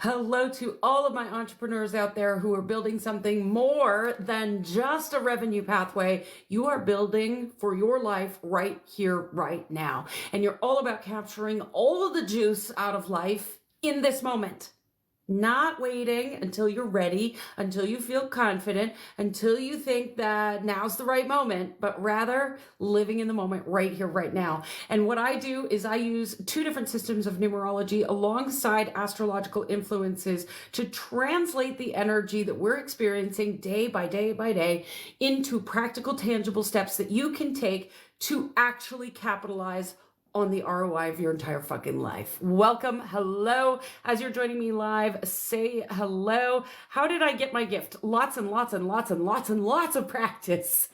Hello to all of my entrepreneurs out there who are building something more than just a revenue pathway. You are building for your life right here, right now. And you're all about capturing all of the juice out of life in this moment. Not waiting until you're ready, until you feel confident, until you think that now's the right moment, but rather living in the moment right here, right now. And what I do is I use two different systems of numerology alongside astrological influences to translate the energy that we're experiencing day by day by day into practical, tangible steps that you can take to actually capitalize on the ROI of your entire fucking life. Welcome, hello. As you're joining me live, say hello. How did I get my gift? Lots and lots and lots and lots and lots of practice.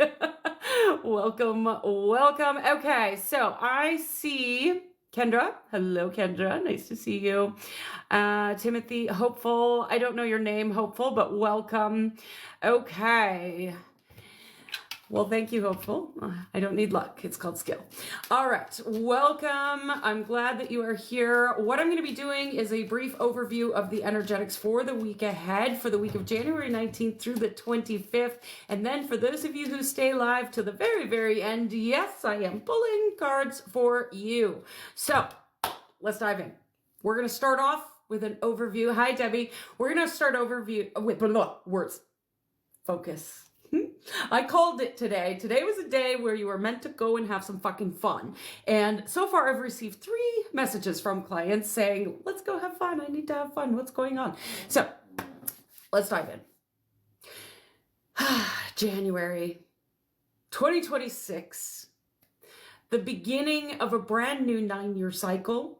Welcome, welcome. Okay, so I see Kendra. Hello, Kendra. Nice to see you. Timothy, Hopeful. I don't know your name, Hopeful, but welcome. Okay. Well, thank you, Hopeful. I don't need luck. It's called skill. All right. Welcome. I'm glad that you are here. What I'm going to be doing is a brief overview of the energetics for the week ahead, for the week of January 19th through the 25th. And then for those of you who stay live to the very, very end, yes, I am pulling cards for you. So let's dive in. We're going to start off with an overview. Hi, Debbie. We're going to start overview with words. Focus. I called it today. Today was a day where you were meant to go and have some fucking fun. And so far I've received 3 messages from clients saying, let's go have fun. I need to have fun. What's going on? So let's dive in. January 2026, the beginning of a brand new 9-year cycle.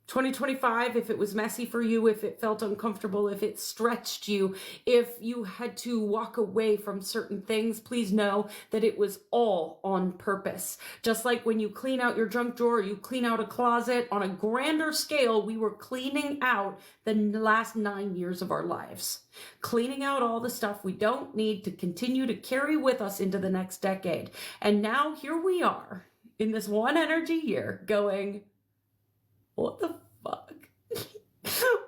2025, if it was messy for you, if it felt uncomfortable, if it stretched you, if you had to walk away from certain things, please know that it was all on purpose. Just like when you clean out your junk drawer, you clean out a closet, on a grander scale, we were cleaning out the last 9 years of our lives. Cleaning out all the stuff we don't need to continue to carry with us into the next decade. And now here we are in this one energy year going, what the fuck?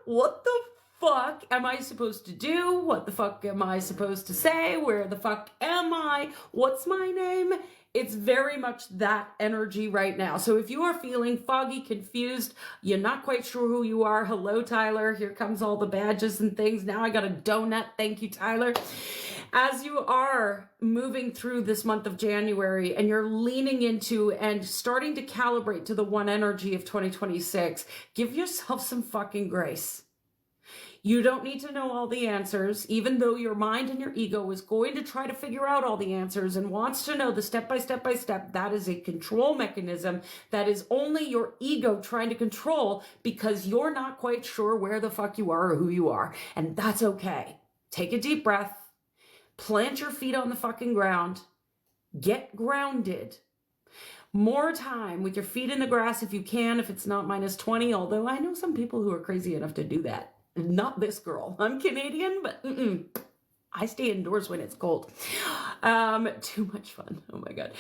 What the fuck am I supposed to do? What the fuck am I supposed to say? Where the fuck am I? What's my name? It's very much that energy right now. So if you are feeling foggy, confused, you're not quite sure who you are, hello, Tyler. Here comes all the badges and things. Now I got a donut. Thank you, Tyler. As you are moving through this month of January and you're leaning into and starting to calibrate to the one energy of 2026, give yourself some fucking grace. You don't need to know all the answers, even though your mind and your ego is going to try to figure out all the answers and wants to know the step by step by step. That is a control mechanism that is only your ego trying to control because you're not quite sure where the fuck you are or who you are. And that's okay. Take a deep breath. Plant your feet on the fucking ground. Get grounded. More time with your feet in the grass if you can, if it's not -20, although I know some people who are crazy enough to do that. Not this girl. I'm Canadian, but I stay indoors when it's cold. Too much fun. Oh my God.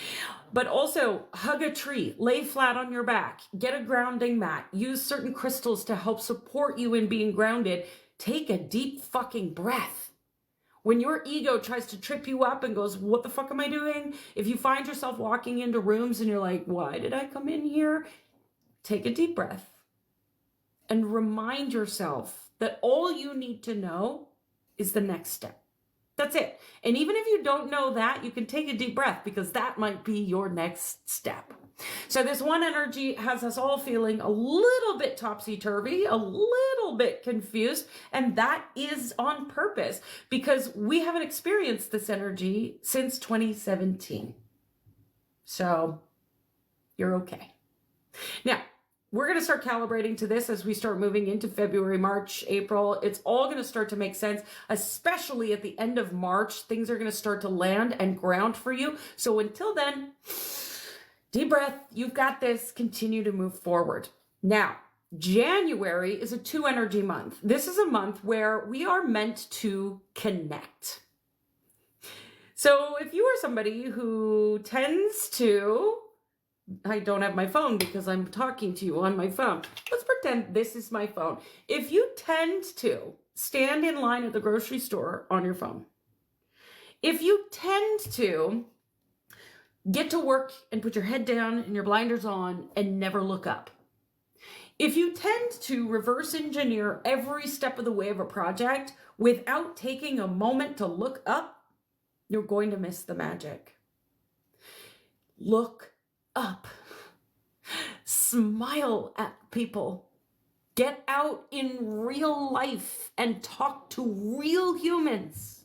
But also hug a tree, lay flat on your back, get a grounding mat, use certain crystals to help support you in being grounded. Take a deep fucking breath. When your ego tries to trip you up and goes, what the fuck am I doing? If you find yourself walking into rooms and you're like, why did I come in here? Take a deep breath and remind yourself that all you need to know is the next step. That's it. And even if you don't know that, you can take a deep breath because that might be your next step. So this one energy has us all feeling a little bit topsy-turvy, a little bit confused, and that is on purpose because we haven't experienced this energy since 2017. So you're okay. Now, we're going to start calibrating to this as we start moving into February, March, April. It's all going to start to make sense, especially at the end of March. Things are going to start to land and ground for you. So until then, deep breath, you've got this, continue to move forward. Now, January is a 2 energy month. This is a month where we are meant to connect. So if you are somebody who tends to I don't have my phone because I'm talking to you on my phone. Let's pretend this is my phone. If you tend to stand in line at the grocery store on your phone, if you tend to get to work and put your head down and your blinders on and never look up, if you tend to reverse engineer every step of the way of a project without taking a moment to look up, you're going to miss the magic. Look up. Smile at people. Get out in real life and talk to real humans.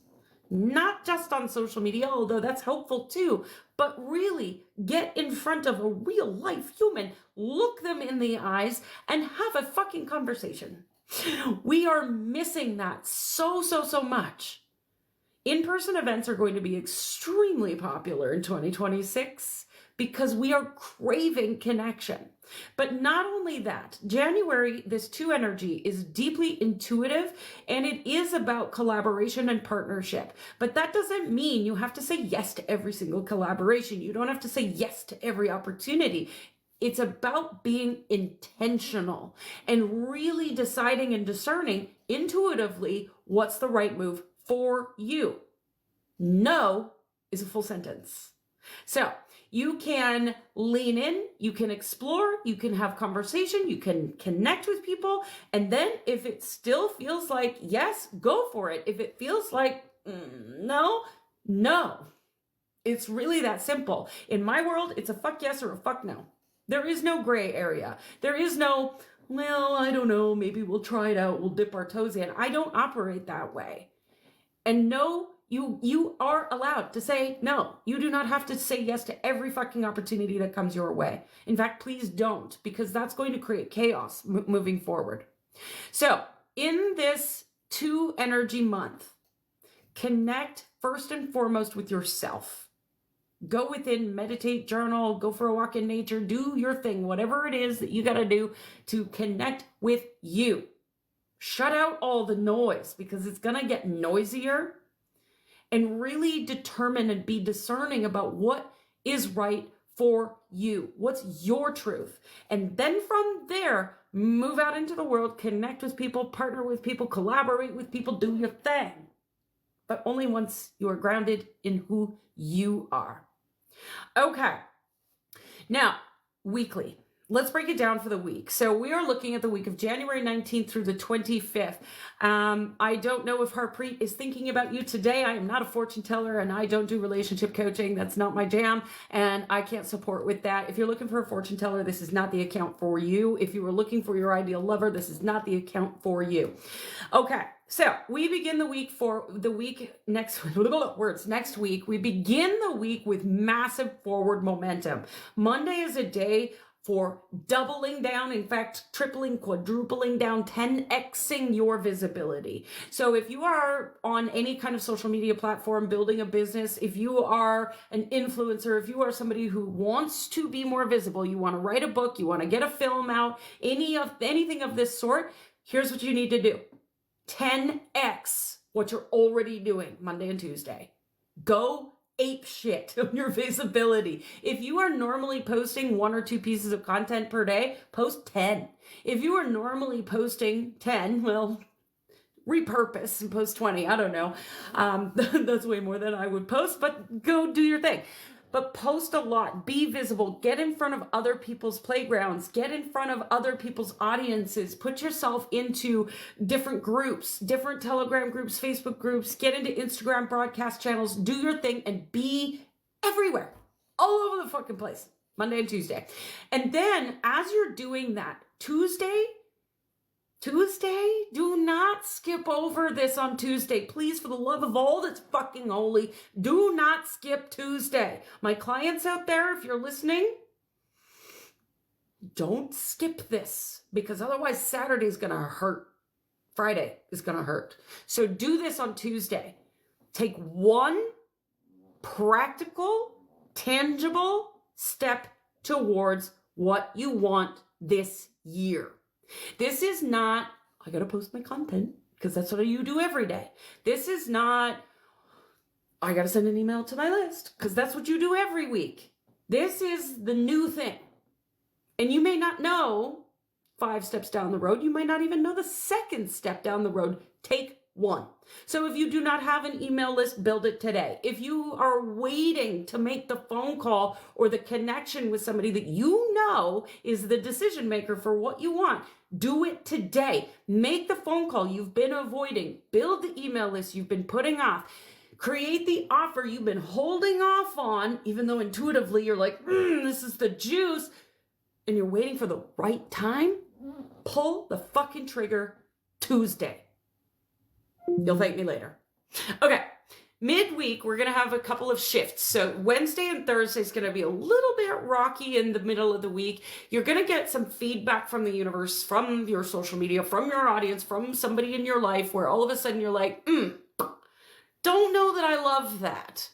Not just on social media, although that's helpful too, but really get in front of a real life human, look them in the eyes, and have a fucking conversation. We are missing that so much. In-person events are going to be extremely popular in 2026 because we are craving connection. But not only that, January, this 2 energy is deeply intuitive and it is about collaboration and partnership. But that doesn't mean you have to say yes to every single collaboration. You don't have to say yes to every opportunity. It's about being intentional and really deciding and discerning intuitively what's the right move for you. No is a full sentence. So you can lean in, you can explore, you can have conversation, you can connect with people. And then if it still feels like yes, go for it. If it feels like no. It's really that simple. In my world, it's a fuck yes or a fuck no. There is no gray area. There is no, well, I don't know, maybe we'll try it out, we'll dip our toes in. I don't operate that way. And no, you are allowed to say no. You do not have to say yes to every fucking opportunity that comes your way. In fact, please don't, because that's going to create chaos moving forward. So in this 2 energy month, connect first and foremost with yourself. Go within, meditate, journal, go for a walk in nature, do your thing, whatever it is that you got to do to connect with you. Shut out all the noise because it's going to get noisier, and really determine and be discerning about what is right for you. What's your truth? And then from there, move out into the world, connect with people, partner with people, collaborate with people, do your thing. But only once you are grounded in who you are. Okay. Now, weekly. Let's break it down for the week. So we are looking at the week of January 19th through the 25th. I don't know if Harpreet is thinking about you today. I am not a fortune teller and I don't do relationship coaching. That's not my jam and I can't support with that. If you're looking for a fortune teller, this is not the account for you. If you were looking for your ideal lover, this is not the account for you. Okay. So we begin the week next week. We begin the week with massive forward momentum. Monday is a day for doubling down, in fact, tripling, quadrupling down, 10xing your visibility. So if you are on any kind of social media platform, building a business, if you are an influencer, if you are somebody who wants to be more visible, you want to write a book, you want to get a film out, anything of this sort, here's what you need to do. 10x what you're already doing Monday and Tuesday. Go ape shit on your visibility. If you are normally posting 1 or 2 pieces of content per day, post 10. If you are normally posting 10, well, repurpose and post 20. I don't know. That's way more than I would post, but go do your thing. But post a lot, be visible, get in front of other people's playgrounds, get in front of other people's audiences, put yourself into different groups, different Telegram groups, Facebook groups, get into Instagram broadcast channels, do your thing and be everywhere, all over the fucking place, Monday and Tuesday. And then as you're doing that, Tuesday, do not skip over this on Tuesday. Please, for the love of all that's fucking holy, do not skip Tuesday. My clients out there, if you're listening, don't skip this because otherwise Saturday's going to hurt. Friday is going to hurt. So do this on Tuesday. Take one practical, tangible step towards what you want this year. This is not, I gotta post my content because that's what you do every day. This is not, I gotta send an email to my list because that's what you do every week. This is the new thing. And you may not know 5 steps down the road. You might not even know the second step down the road. Take one. So if you do not have an email list, build it today. If you are waiting to make the phone call or the connection with somebody that you know is the decision maker for what you want, do it today. Make the phone call you've been avoiding. Build the email list you've been putting off. Create the offer you've been holding off on, even though intuitively you're like, this is the juice, and you're waiting for the right time. Pull the fucking trigger Tuesday. You'll thank me later. Okay, midweek, we're going to have a couple of shifts. So Wednesday and Thursday is going to be a little bit rocky in the middle of the week. You're going to get some feedback from the universe, from your social media, from your audience, from somebody in your life where all of a sudden you're like, don't know that I love that.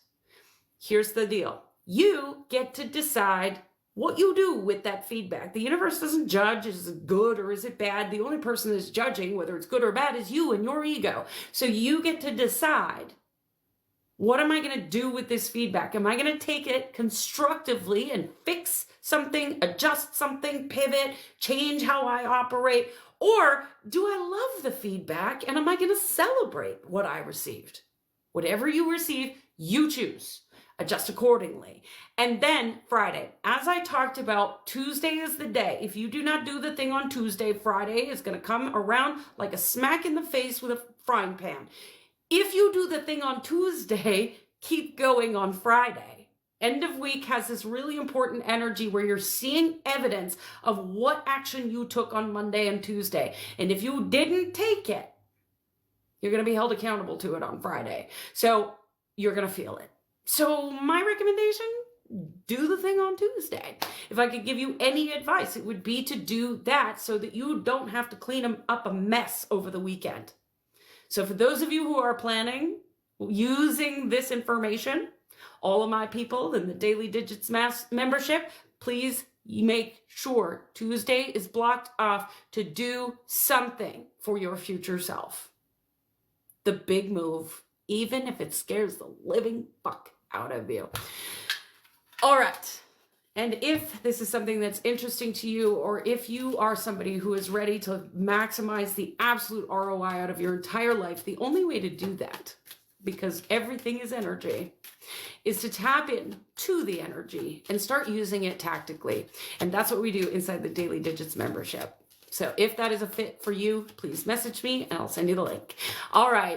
Here's the deal. You get to decide what you do with that feedback. The universe doesn't judge, is it good or is it bad? The only person that's judging whether it's good or bad is you and your ego. So you get to decide, what am I going to do with this feedback? Am I going to take it constructively and fix something, adjust something, pivot, change how I operate? Or do I love the feedback and am I going to celebrate what I received? Whatever you receive, you choose. Adjust accordingly. And then Friday, as I talked about, Tuesday is the day. If you do not do the thing on Tuesday, Friday is going to come around like a smack in the face with a frying pan. If you do the thing on Tuesday, keep going on Friday. End of week has this really important energy where you're seeing evidence of what action you took on Monday and Tuesday. And if you didn't take it, you're going to be held accountable to it on Friday. So you're going to feel it. So my recommendation, do the thing on Tuesday. If I could give you any advice, it would be to do that so that you don't have to clean up a mess over the weekend. So for those of you who are planning using this information, all of my people in the Daily Digits membership, please make sure Tuesday is blocked off to do something for your future self. The big move, even if it scares the living fuck out of you. All right. And if this is something that's interesting to you, or if you are somebody who is ready to maximize the absolute ROI out of your entire life, the only way to do that, because everything is energy, is to tap in to the energy and start using it tactically. And that's what we do inside the Daily Digits membership. So if that is a fit for you, please message me and I'll send you the link. All right.